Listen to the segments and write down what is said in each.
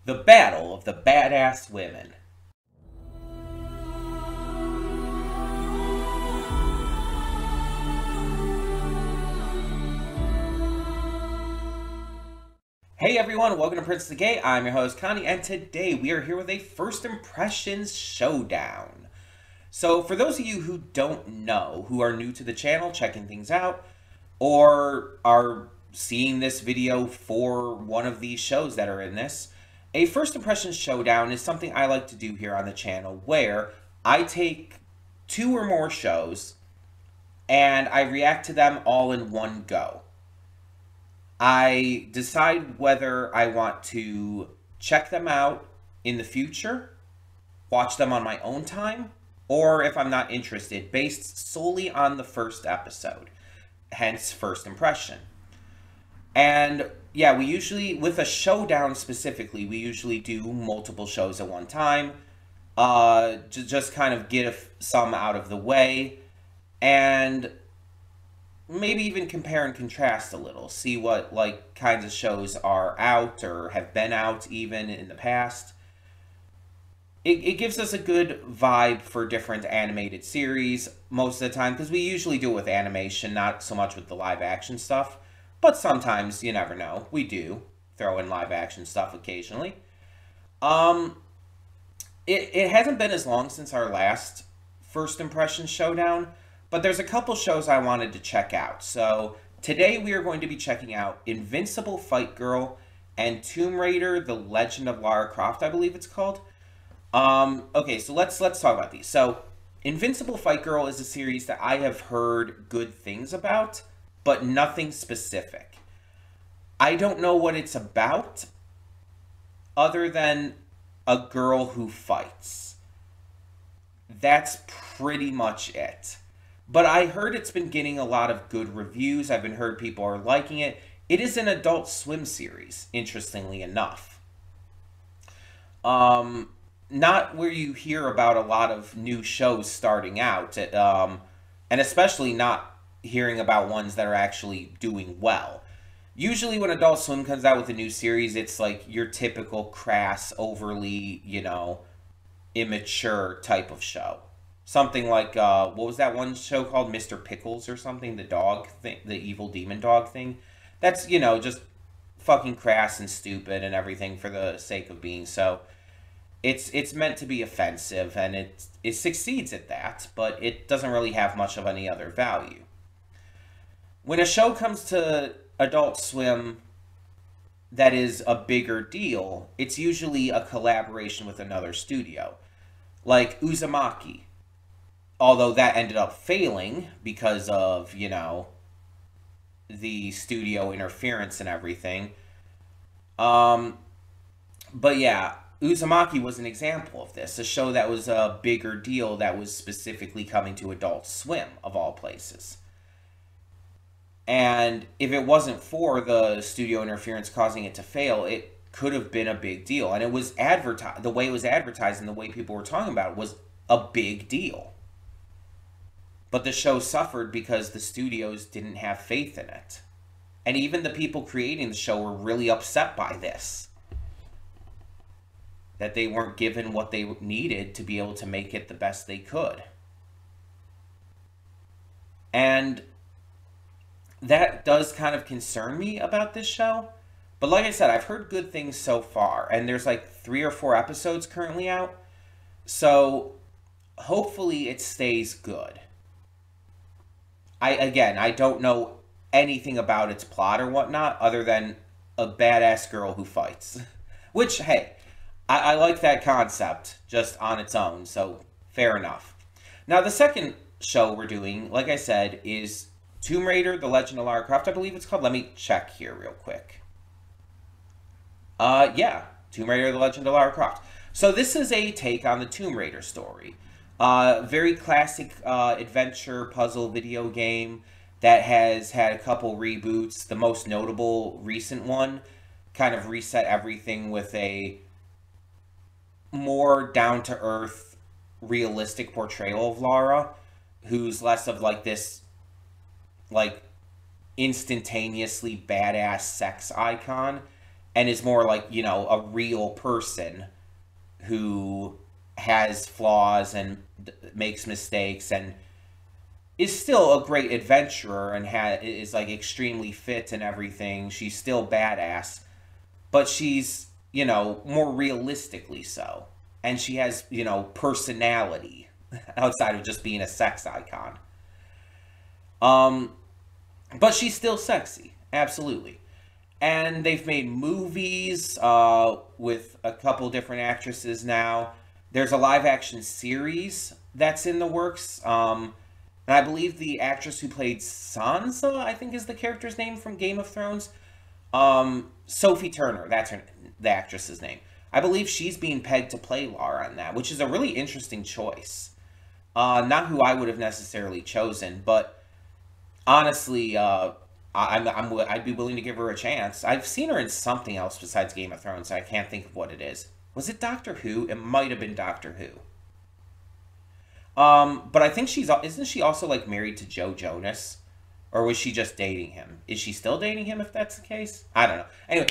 The Battle of the Badass Women. Hey everyone, welcome to Prince the Gay. I'm your host Connie, and today we are here with a First Impressions Showdown. So for those of you who don't know, who are new to the channel, checking things out, or are seeing this video for one of these shows that are in this, a First Impressions Showdown is something I like to do here on the channel where I take two or more shows and I react to them all in one go. I decide whether I want to check them out in the future, watch them on my own time, or if I'm not interested, based solely on the first episode, hence First Impression. And yeah, we usually, with a showdown specifically, we usually do multiple shows at one time, to just kind of get some out of the way, and maybe even compare and contrast a little, see what like kinds of shows are out or have been out even in the past. It gives us a good vibe for different animated series most of the time, because we usually do it with animation, not so much with the live action stuff. But sometimes, you never know, we do throw in live action stuff occasionally. It hasn't been as long since our last First Impression Showdown, but there's a couple shows I wanted to check out. So today we are going to be checking out Invincible Fight Girl and Tomb Raider: The Legend of Lara Croft, I believe it's called. Okay, so let's talk about these. So Invincible Fight Girl is a series that I have heard good things about, but nothing specific. I don't know what it's about other than a girl who fights. That's pretty much it. But I heard it's been getting a lot of good reviews. I've been heard people are liking it. It is an Adult Swim series, interestingly enough. Not where you hear about a lot of new shows starting out, and especially not hearing about ones that are actually doing well. Usually when Adult Swim comes out with a new series, it's like your typical crass, overly, immature type of show. Something like, what was that one show called? Mr. Pickles or something? The dog thing, the evil demon dog thing. That's, just fucking crass and stupid and everything for the sake of being so. It's meant to be offensive, and it succeeds at that, but it doesn't really have much of any other value. When a show comes to Adult Swim that is a bigger deal, it's usually a collaboration with another studio. Like Uzumaki. Although that ended up failing because of, the studio interference and everything. But yeah, Uzumaki was an example of this. A show that was a bigger deal that was specifically coming to Adult Swim, of all places. And if it wasn't for the studio interference causing it to fail, it could have been a big deal. And it was advertised, the way it was advertised and the way people were talking about it was a big deal. But the show suffered because the studios didn't have faith in it. And even the people creating the show were really upset by this. That they weren't given what they needed to be able to make it the best they could. And that does kind of concern me about this show. But like I said, I've heard good things so far. And there's like 3 or 4 episodes currently out. So hopefully it stays good. I don't know anything about its plot or whatnot other than a badass girl who fights. Which, hey, I like that concept just on its own. So fair enough. Now the second show we're doing, like I said, is Tomb Raider: The Legend of Lara Croft, I believe it's called. Let me check here real quick. Yeah, Tomb Raider: The Legend of Lara Croft. So this is a take on the Tomb Raider story. Very classic adventure puzzle video game that has had a couple reboots. The most notable recent one kind of reset everything with a more down-to-earth, realistic portrayal of Lara, who's less of like this like instantaneously badass sex icon, and is more like, you know, a real person who has flaws and makes mistakes and is still a great adventurer and is like extremely fit and everything. She's still badass, but she's, you know, more realistically so. And she has, you know, personality outside of just being a sex icon. Um, but she's still sexy, absolutely. And they've made movies with a couple different actresses now. There's a live action series that's in the works. And I believe the actress who played Sansa, I think is the character's name from Game of Thrones. Sophie Turner, that's the actress's name. I believe she's being pegged to play Lara in that, which is a really interesting choice. Not who I would have necessarily chosen, but honestly, I'd be willing to give her a chance. I've seen her in something else besides Game of Thrones, so I can't think of what it is. Was it Doctor Who? It might have been Doctor Who. But I think isn't she also like married to Joe Jonas? Or was she just dating him? Is she still dating him if that's the case? I don't know. Anyway,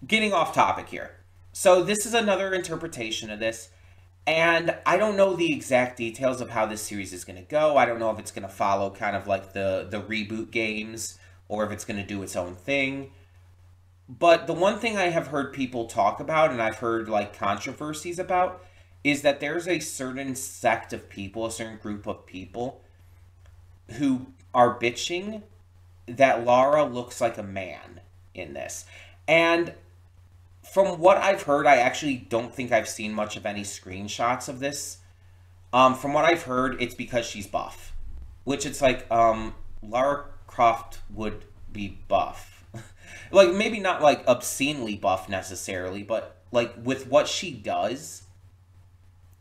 getting off topic here. So this is another interpretation of this. And I don't know the exact details of how this series is going to go. I don't know if it's going to follow kind of like the reboot games or if it's going to do its own thing. But the one thing I have heard people talk about, and I've heard like controversies about, is that there's a certain sect of people, a certain group of people who are bitching that Lara looks like a man in this. And from what I've heard, I actually don't think I've seen much of any screenshots of this. From what I've heard, it's because she's buff. Which it's like, Lara Croft would be buff. Like, maybe not like obscenely buff necessarily, but like with what she does,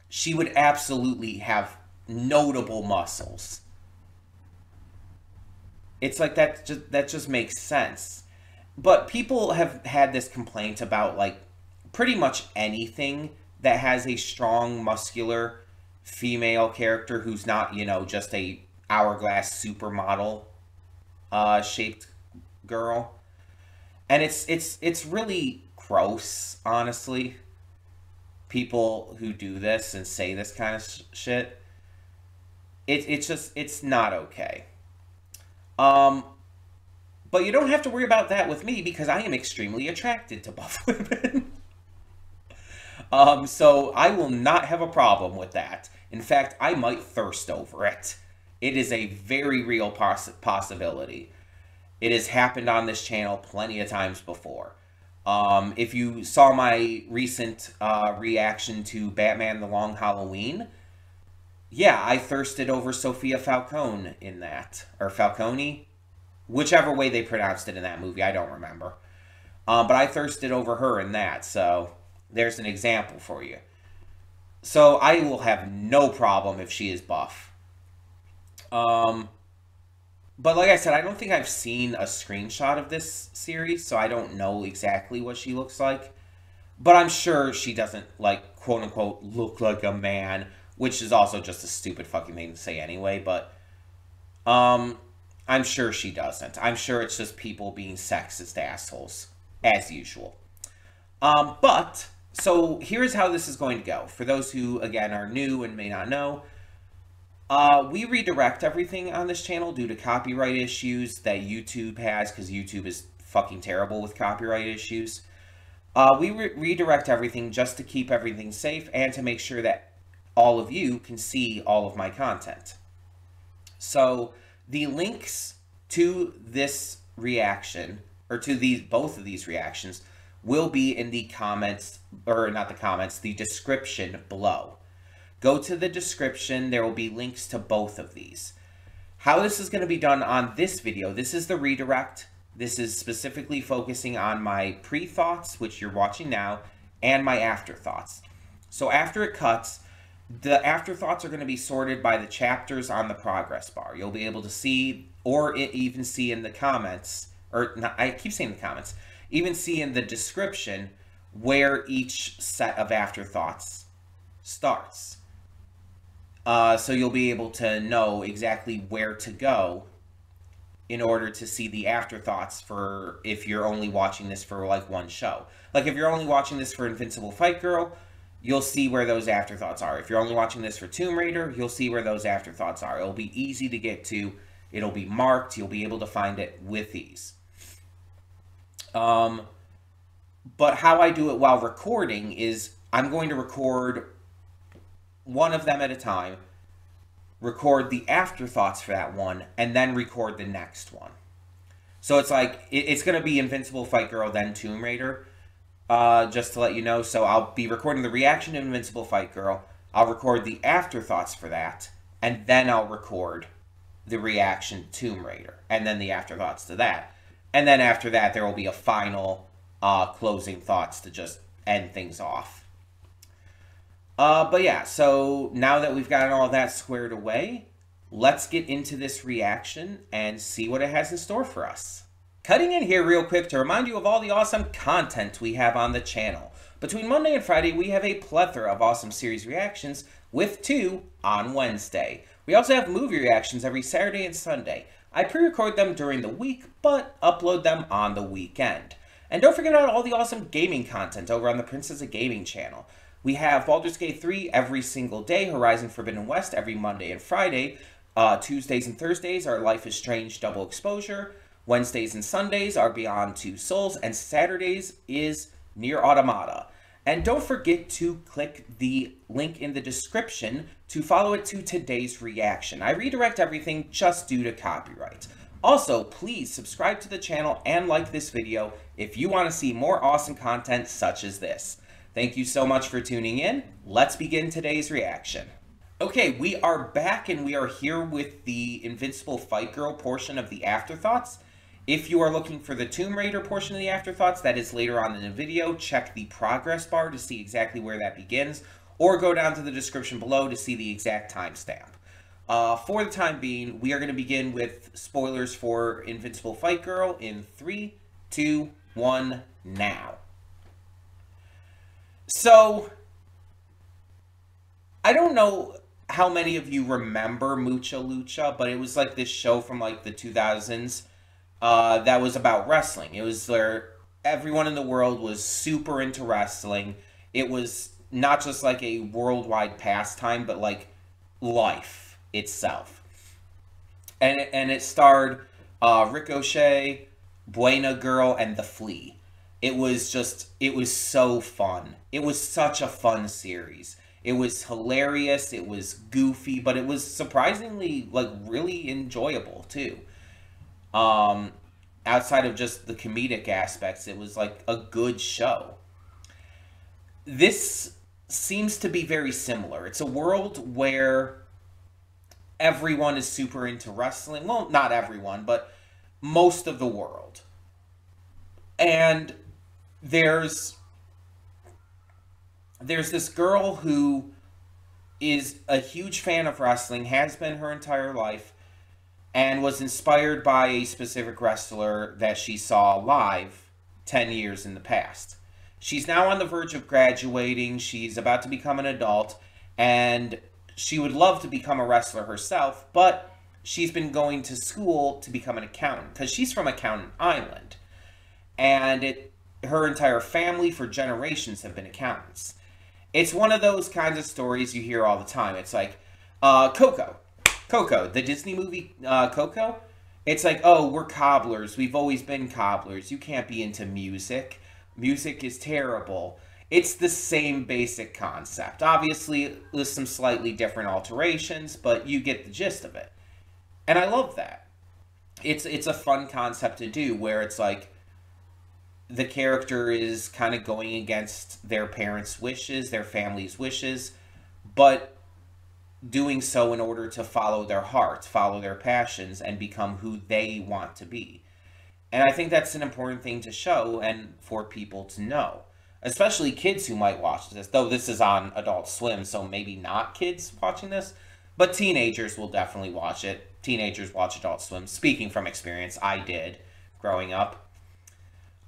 she would absolutely have notable muscles. It's like that just makes sense. But people have had this complaint about like pretty much anything that has a strong muscular female character who's not, you know, just a hourglass supermodel shaped girl. And it's really gross, honestly. People who do this and say this kind of shit. It's not okay. But you don't have to worry about that with me because I am extremely attracted to buff women. So I will not have a problem with that. In fact, I might thirst over it. It is a very real possibility. It has happened on this channel plenty of times before. If you saw my recent reaction to Batman The Long Halloween, yeah, I thirsted over Sophia Falcone in that. Or Falcone? Whichever way they pronounced it in that movie, I don't remember. But I thirsted over her in that, so there's an example for you. So I will have no problem if she is buff. But like I said, I don't think I've seen a screenshot of this series, so I don't know exactly what she looks like. But I'm sure she doesn't, like, quote-unquote, look like a man, which is also just a stupid fucking thing to say anyway, but I'm sure she doesn't. I'm sure it's just people being sexist assholes, as usual. But, so here's how this is going to go. For those who, again, are new and may not know, we redirect everything on this channel due to copyright issues that YouTube has, because YouTube is fucking terrible with copyright issues. We redirect everything just to keep everything safe and to make sure that all of you can see all of my content. So the links to this reaction, or to both of these reactions, will be in the comments, or not the comments, the description below. Go to the description, there will be links to both of these. How this is going to be done on this video, this is the redirect. This is specifically focusing on my pre-thoughts, which you're watching now, and my afterthoughts. So after it cuts, the afterthoughts are going to be sorted by the chapters on the progress bar. You'll be able to see, or even see in the comments, or not, I keep saying the comments, even see in the description where each set of afterthoughts starts. So you'll be able to know exactly where to go in order to see the afterthoughts for if you're only watching this for like one show. Like, if you're only watching this for Invincible Fight Girl, you'll see where those afterthoughts are. If you're only watching this for Tomb Raider, you'll see where those afterthoughts are. It'll be easy to get to. It'll be marked. You'll be able to find it with ease. But how I do it while recording is I'm going to record one of them at a time, record the afterthoughts for that one, and then record the next one. So it's like, it's going to be Invincible Fight Girl, then Tomb Raider, just to let you know. So I'll be recording the reaction to Invincible Fight Girl, I'll record the afterthoughts for that, and then I'll record the reaction to Tomb Raider, and then the afterthoughts to that. And then after that, there will be a final closing thoughts to just end things off. But yeah, so now that we've gotten all that squared away, let's get into this reaction and see what it has in store for us. Cutting in here real quick to remind you of all the awesome content we have on the channel. Between Monday and Friday, we have a plethora of awesome series reactions, with 2 on Wednesday. We also have movie reactions every Saturday and Sunday. I pre-record them during the week, but upload them on the weekend. And don't forget about all the awesome gaming content over on the Princess of Gaming channel. We have Baldur's Gate 3 every single day, Horizon Forbidden West every Monday and Friday. Tuesdays and Thursdays are Life is Strange Double Exposure. Wednesdays and Sundays are Beyond Two Souls. And Saturdays is Nier Automata. And don't forget to click the link in the description to follow it to today's reaction. I redirect everything just due to copyright. Also, please subscribe to the channel and like this video if you want to see more awesome content such as this. Thank you so much for tuning in. Let's begin today's reaction. Okay, we are back and we are here with the Invincible Fight Girl portion of the afterthoughts. If you are looking for the Tomb Raider portion of the afterthoughts, that is later on in the video. Check the progress bar to see exactly where that begins, or go down to the description below to see the exact timestamp. For the time being, we are going to begin with spoilers for Invincible Fight Girl in 3, 2, 1, now. So, I don't know how many of you remember Mucha Lucha, but it was like this show from like the 2000s that was about wrestling. It was where everyone in the world was super into wrestling. It was not just like a worldwide pastime, but like life itself. And it starred Ricochet, Buena Girl, and The Flea. It was so fun. It was such a fun series. It was hilarious, it was goofy, but it was surprisingly, like, really enjoyable, too. Outside of just the comedic aspects, it was, like, a good show. This seems to be very similar. It's a world where everyone is super into wrestling. Well, not everyone, but most of the world. And there's this girl who is a huge fan of wrestling, has been her entire life, and was inspired by a specific wrestler that she saw live 10 years in the past. She's now on the verge of graduating, she's about to become an adult, and she would love to become a wrestler herself, but she's been going to school to become an accountant, because she's from Accountant Island. And her entire family for generations have been accountants. It's one of those kinds of stories you hear all the time. It's like, Coco, the Disney movie Coco. It's like, oh, we're cobblers. We've always been cobblers. You can't be into music. Music is terrible. It's the same basic concept. Obviously, with some slightly different alterations, but you get the gist of it. And I love that. It's a fun concept to do, where it's like, the character is kind of going against their parents' wishes, their family's wishes, but doing so in order to follow their hearts, follow their passions, and become who they want to be. And I think that's an important thing to show and for people to know. Especially kids who might watch this, though this is on Adult Swim, so maybe not kids watching this, but teenagers will definitely watch it. Teenagers watch Adult Swim. Speaking from experience, I did growing up.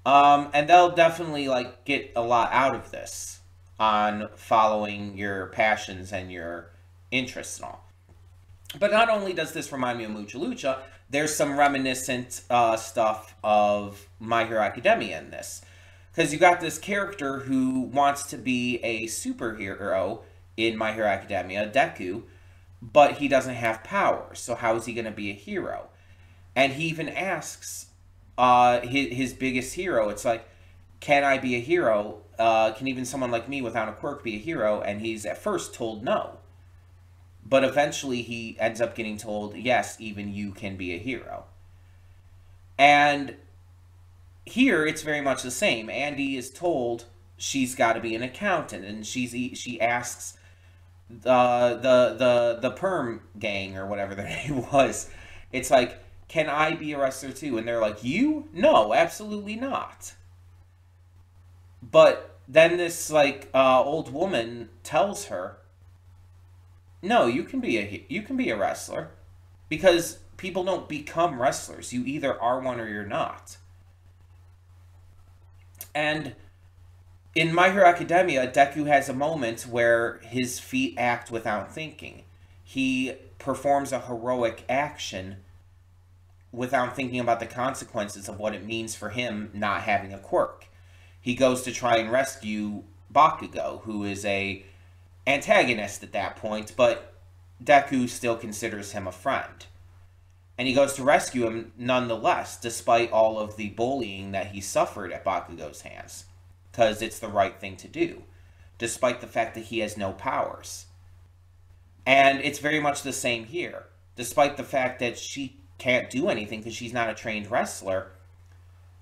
And they'll definitely, like, get a lot out of this on following your passions and your interests and all. But not only does this remind me of Mucha Lucha, there's some reminiscent stuff of My Hero Academia in this. Because you got this character who wants to be a superhero in My Hero Academia, Deku, but he doesn't have powers. So how is he going to be a hero? And he even asks his biggest hero, it's like, can I be a hero? Can even someone like me without a quirk be a hero? And he's at first told no. But eventually he ends up getting told, yes, even you can be a hero. And here it's very much the same. Andy is told she's got to be an accountant, and she asks the perm gang or whatever their name was. It's like, can I be a wrestler too? And they're like, you? No, absolutely not. But then this like old woman tells her, no, you can be a wrestler, because people don't become wrestlers. You either are one or you're not. And in My Hero Academia, Deku has a moment where his feet act without thinking. He performs a heroic action without thinking about the consequences of what it means for him not having a quirk. He goes to try and rescue Bakugo, who is a antagonist at that point, but Deku still considers him a friend. And he goes to rescue him nonetheless, despite all of the bullying that he suffered at Bakugo's hands. Because it's the right thing to do, despite the fact that he has no powers. And it's very much the same here. Despite the fact that she can't do anything because she's not a trained wrestler,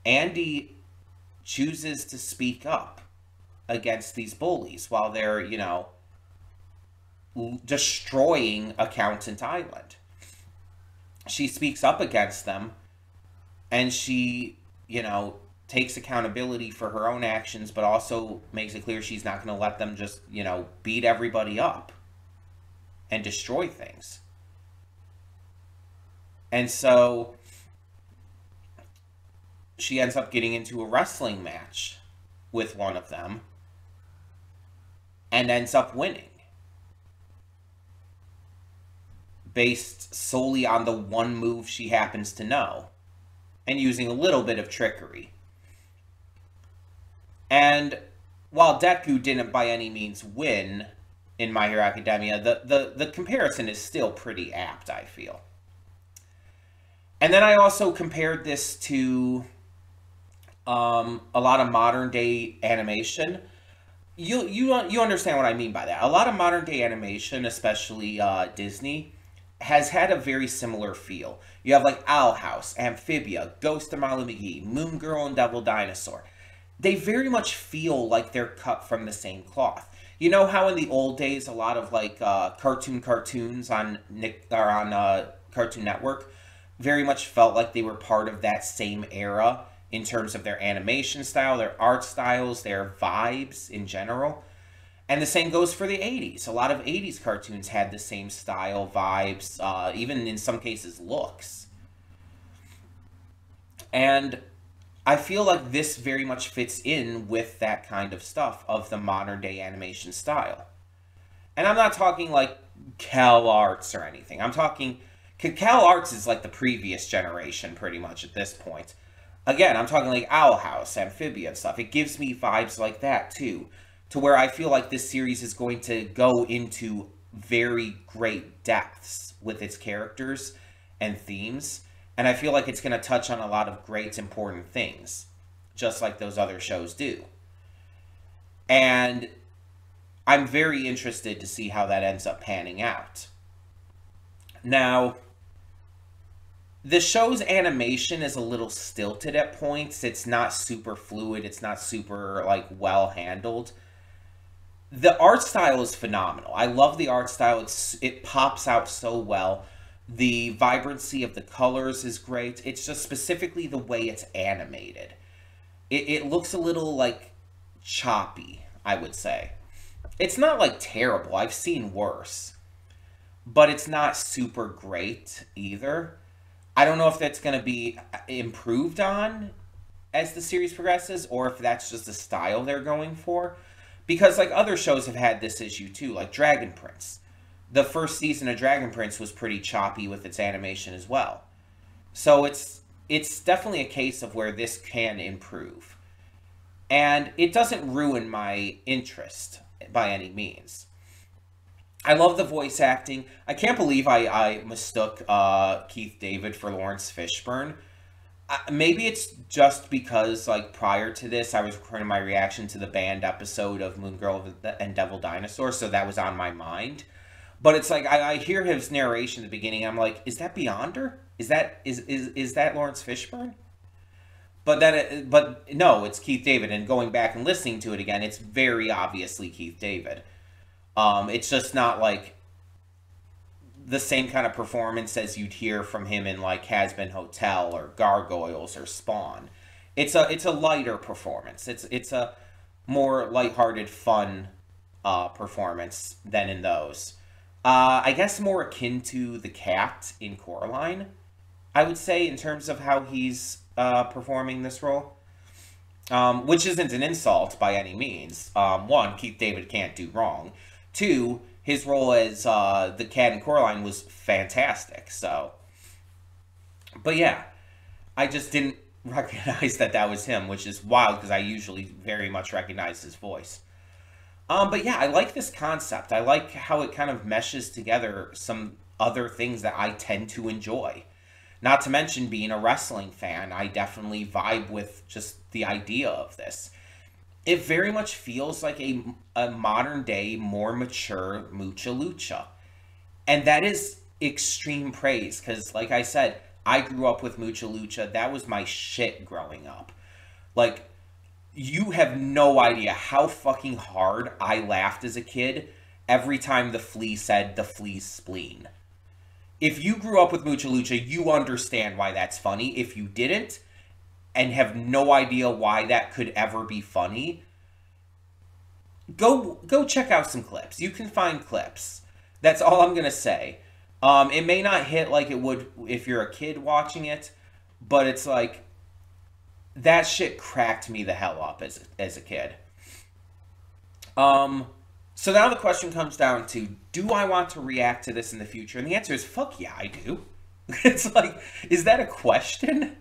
Andy chooses to speak up against these bullies while they're, you know, destroying Accountant Island. She speaks up against them, and she, you know, takes accountability for her own actions, but also makes it clear she's not going to let them just, you know, beat everybody up and destroy things. And so she ends up getting into a wrestling match with one of them and ends up winning, based solely on the one move she happens to know, and using a little bit of trickery. And while Deku didn't by any means win in My Hero Academia, the comparison is still pretty apt, I feel. And then I also compared this to a lot of modern day animation. You understand what I mean by that. A lot of modern day animation, especially Disney, has had a very similar feel. You have like Owl House, Amphibia, Ghost of Marley McGee, Moon Girl, and Devil Dinosaur. They very much feel like they're cut from the same cloth. You know how in the old days, a lot of like cartoons on Cartoon Network very much felt like they were part of that same era in terms of their animation style, their art styles, their vibes in general. And the same goes for the 80s. A lot of 80s cartoons had the same style, vibes, even in some cases looks. And I feel like this very much fits in with that kind of stuff of the modern day animation style. And I'm not talking like Cal Arts or anything. I'm talking... Cal Arts is like the previous generation pretty much at this point. Again, I'm talking like Owl House, Amphibia and stuff. It gives me vibes like that too, to where I feel like this series is going to go into very great depths with its characters and themes. And I feel like it's going to touch on a lot of great important things, just like those other shows do. And I'm very interested to see how that ends up panning out. Now, the show's animation is a little stilted at points. It's not super fluid. It's not super, like, well handled. The art style is phenomenal. I love the art style. It pops out so well. The vibrancy of the colors is great. It's just specifically the way it's animated. It looks a little, like, choppy, I would say. It's not, like, terrible. I've seen worse. But it's not super great either. I don't know if that's going to be improved on as the series progresses, or if that's just the style they're going for. Because, like, other shows have had this issue, too, like Dragon Prince. The first season of Dragon Prince was pretty choppy with its animation as well. So it's definitely a case of where this can improve. And it doesn't ruin my interest by any means. I love the voice acting. I can't believe I mistook Keith David for Lawrence Fishburne. Maybe it's just because, like, prior to this, I was recording my reaction to the banned episode of Moon Girl and Devil Dinosaur, so that was on my mind. But it's like, I hear his narration at the beginning, I'm like, is that Beyonder? Is that Lawrence Fishburne? But no, it's Keith David, and going back and listening to it again, it's very obviously Keith David. It's just not, like, the same kind of performance as you'd hear from him in, like, Has Been Hotel or Gargoyles or Spawn. It's a lighter performance. It's a more lighthearted, fun performance than in those. I guess more akin to the cat in Coraline, I would say, in terms of how he's performing this role. Which isn't an insult by any means. One, Keith David can't do wrong. Two, his role as the cat in Coraline was fantastic. So, but yeah, I just didn't recognize that was him, which is wild because I usually very much recognize his voice. But yeah, I like this concept. I like how it kind of meshes together some other things that I tend to enjoy. Not to mention, being a wrestling fan, I definitely vibe with just the idea of this. It very much feels like a modern day, more mature Mucha Lucha. And that is extreme praise, because like I said, I grew up with Mucha Lucha. That was my shit growing up. Like, you have no idea how fucking hard I laughed as a kid every time the Flea said the Flea's spleen. If you grew up with Mucha Lucha, you understand why that's funny. If you didn't, and have no idea why that could ever be funny, go check out some clips. You can find clips. That's all I'm going to say. It may not hit like it would if you're a kid watching it, but it's like, that shit cracked me the hell up as a kid. So now the question comes down to, do I want to react to this in the future? And the answer is, fuck yeah, I do. It's like, is that a question?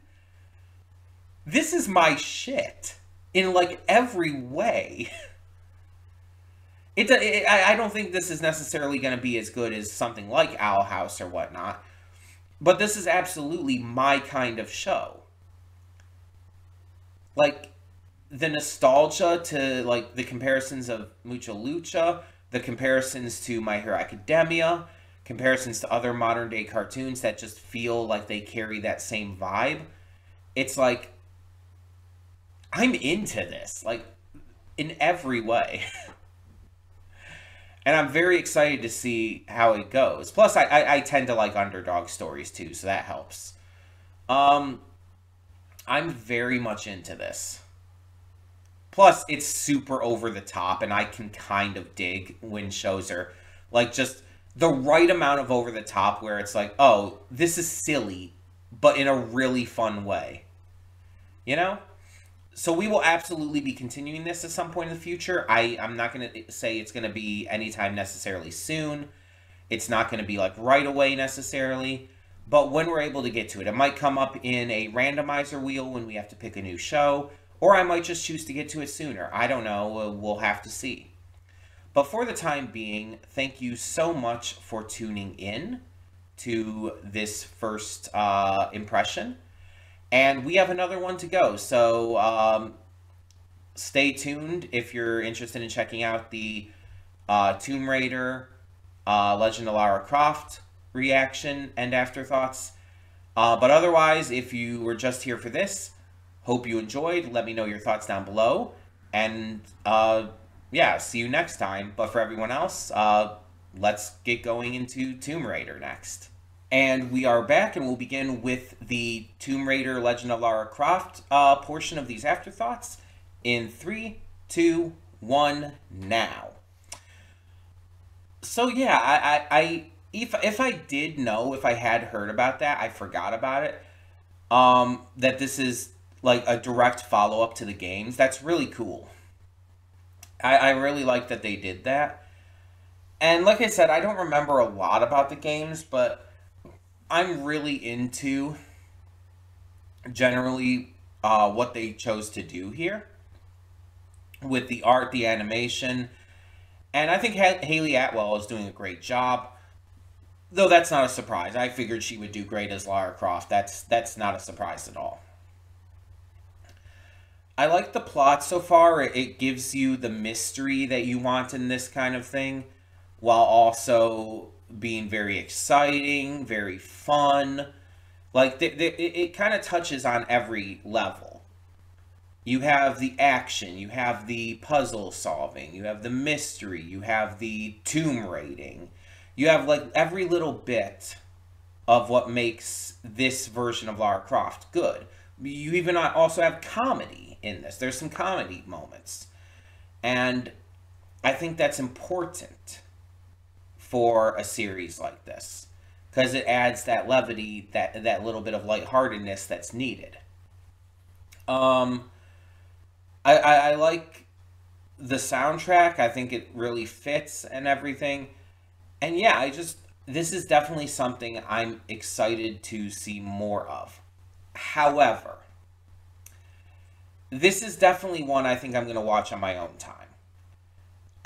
This is my shit in, like, every way. I don't think this is necessarily going to be as good as something like Owl House or whatnot, but this is absolutely my kind of show. Like, the nostalgia to, like, the comparisons of Mucha Lucha, the comparisons to My Hero Academia, comparisons to other modern day cartoons that just feel like they carry that same vibe. It's like, I'm into this, like, in every way. And I'm very excited to see how it goes. Plus, I tend to like underdog stories too, so that helps. I'm very much into this. Plus, it's super over the top, and I can kind of dig when shows are, like, just the right amount of over the top where it's like, oh, this is silly, but in a really fun way. You know? So we will absolutely be continuing this at some point in the future. I'm not going to say it's going to be anytime necessarily soon. It's not going to be, like, right away necessarily. But when we're able to get to it, it might come up in a randomizer wheel when we have to pick a new show. Or I might just choose to get to it sooner. I don't know. We'll have to see. But for the time being, thank you so much for tuning in to this first impression. And we have another one to go. So stay tuned if you're interested in checking out the Tomb Raider, Legend of Lara Croft reaction and afterthoughts. But otherwise, if you were just here for this, hope you enjoyed. Let me know your thoughts down below. And, yeah, see you next time. But for everyone else, let's get going into Tomb Raider next. And we are back, and we'll begin with the Tomb Raider Legend of Lara Croft portion of these afterthoughts in 3, 2, 1, now. So, yeah, if I did know, if I had heard about that, I forgot about it, that this is like a direct follow-up to the games. That's really cool. I really like that they did that. And like I said, I don't remember a lot about the games, but I'm really into generally what they chose to do here. with the art, the animation, and I think Haley Atwell is doing a great job. Though that's not a surprise. I figured she would do great as Lara Croft. That's not a surprise at all. I like the plot so far. It gives you the mystery that you want in this kind of thing, while also being very exciting, very fun. Like, it kind of touches on every level. You have the action, you have the puzzle solving, you have the mystery, you have the tomb raiding. You have, like, every little bit of what makes this version of Lara Croft good. You even also have comedy in this. There's some comedy moments. And I think that's important for a series like this, because it adds that levity, that little bit of lightheartedness that's needed. I like the soundtrack. I think it really fits and everything. And yeah, this is definitely something I'm excited to see more of. However, this is definitely one I think I'm going to watch on my own time.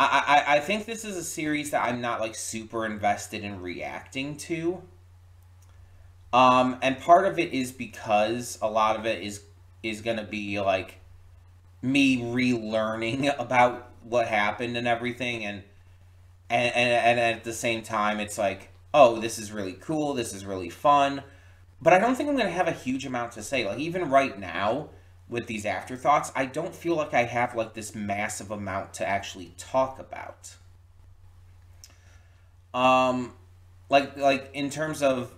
I think this is a series that I'm not, like, super invested in reacting to. And part of it is because a lot of it is going to be, like, me relearning about what happened and everything, and at the same time, it's like, oh, this is really cool, this is really fun, but I don't think I'm going to have a huge amount to say. Like, even right now, with these afterthoughts, I don't feel like I have, like, this massive amount to actually talk about. Like in terms of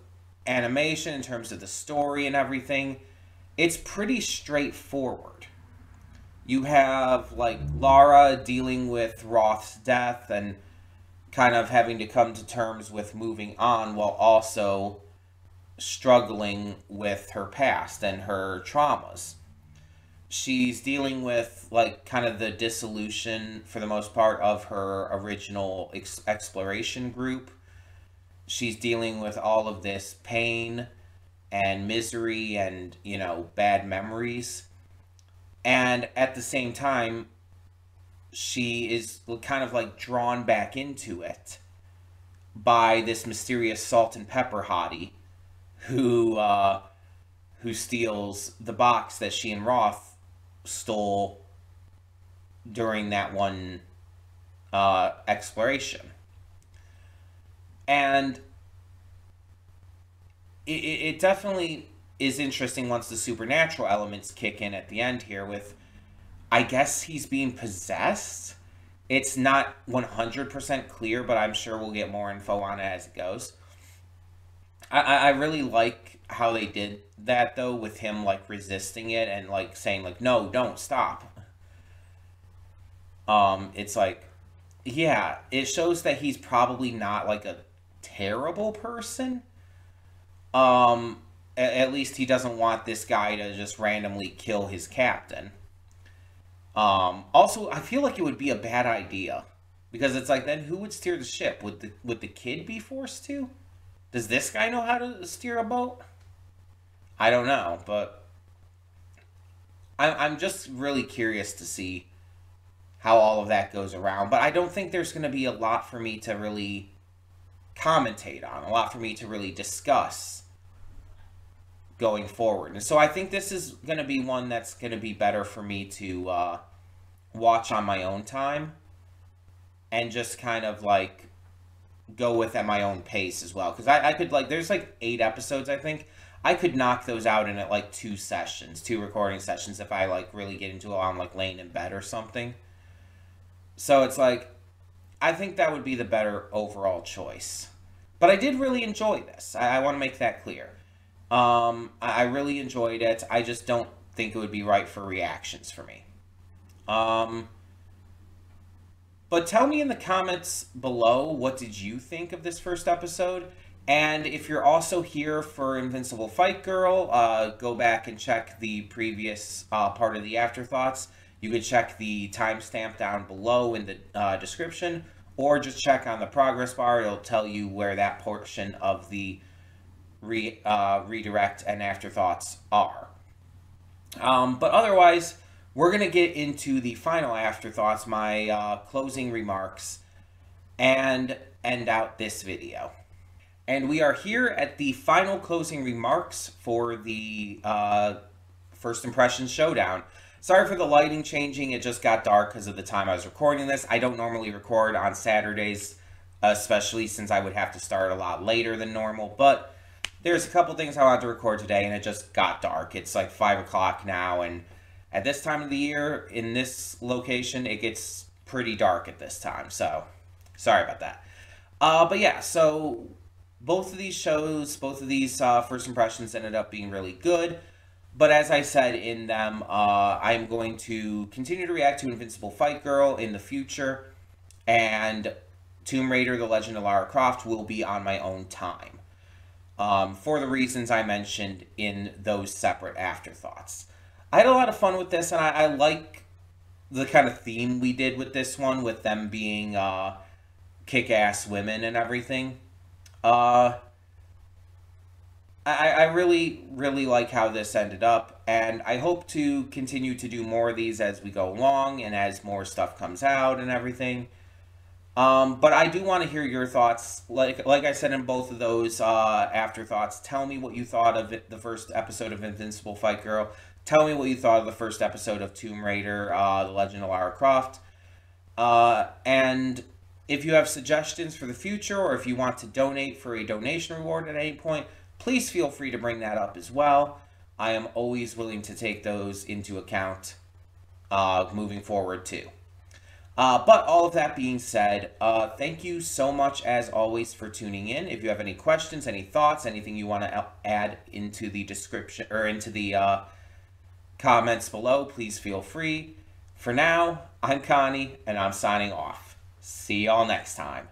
animation, in terms of the story and everything, it's pretty straightforward. You have, like, Lara dealing with Roth's death and kind of having to come to terms with moving on, while also struggling with her past and her traumas. She's dealing with, like, kind of the dissolution, for the most part, of her original exploration group. She's dealing with all of this pain and misery and, you know, bad memories. And at the same time, she is kind of, like, drawn back into it by this mysterious salt and pepper hottie who steals the box that she and Roth stole during that one exploration. And it definitely is interesting once the supernatural elements kick in at the end here with, I guess he's being possessed. It's not 100% clear, but I'm sure we'll get more info on it as it goes. I really like how they did that, though, with him, like, resisting it and, like, saying, like, no, don't stop. It's like, yeah, it shows that he's probably not, like, a terrible person. At least he doesn't want this guy to just randomly kill his captain. Also, I feel like it would be a bad idea, because it's like, then who would steer the ship? Would the kid be forced to? Does this guy know how to steer a boat? I don't know, but I'm just really curious to see how all of that goes around. But I don't think there's going to be a lot for me to really commentate on, a lot for me to really discuss going forward. And so I think this is going to be one that's going to be better for me to watch on my own time and just kind of, like, go with at my own pace as well. Because I could, like, there's, like, 8 episodes, I think. I could knock those out in, like, 2 recording sessions, if I, like, really get into it while I'm, like, laying in bed or something. So it's like, I think that would be the better overall choice. But I did really enjoy this. I want to make that clear. I really enjoyed it. I just don't think it would be right for reactions for me. But tell me in the comments below, what did you think of this first episode? And if you're also here for Invincible Fight Girl, go back and check the previous part of the Afterthoughts. You could check the timestamp down below in the description, or just check on the progress bar. It'll tell you where that portion of the redirect and Afterthoughts are. But otherwise, we're going to get into the final afterthoughts, my closing remarks, and end out this video. And we are here at the final closing remarks for the First Impressions Showdown. Sorry for the lighting changing. It just got dark because of the time I was recording this. I don't normally record on Saturdays, especially since I would have to start a lot later than normal. But there's a couple things I wanted to record today, and it just got dark. It's like 5 o'clock now, and at this time of the year, in this location, it gets pretty dark at this time. So, sorry about that. But yeah, so both of these shows, both of these First Impressions ended up being really good. But as I said in them, I'm going to continue to react to Invincible Fight Girl in the future, and Tomb Raider, The Legend of Lara Croft will be on my own time, for the reasons I mentioned in those separate afterthoughts. I had a lot of fun with this, and I like the kind of theme we did with this one, with them being kick-ass women and everything. I really, really like how this ended up, and I hope to continue to do more of these as we go along and as more stuff comes out and everything. But I do want to hear your thoughts. Like I said in both of those afterthoughts, tell me what you thought of the first episode of Invincible Fight Girl. Tell me what you thought of the first episode of Tomb Raider, The Legend of Lara Croft. And if you have suggestions for the future, or if you want to donate for a donation reward at any point, please feel free to bring that up as well. I am always willing to take those into account moving forward too. But all of that being said, thank you so much as always for tuning in. If you have any questions, any thoughts, anything you want to add into the description or into the comments below, please feel free. For now, I'm Connie, and I'm signing off. See y'all next time.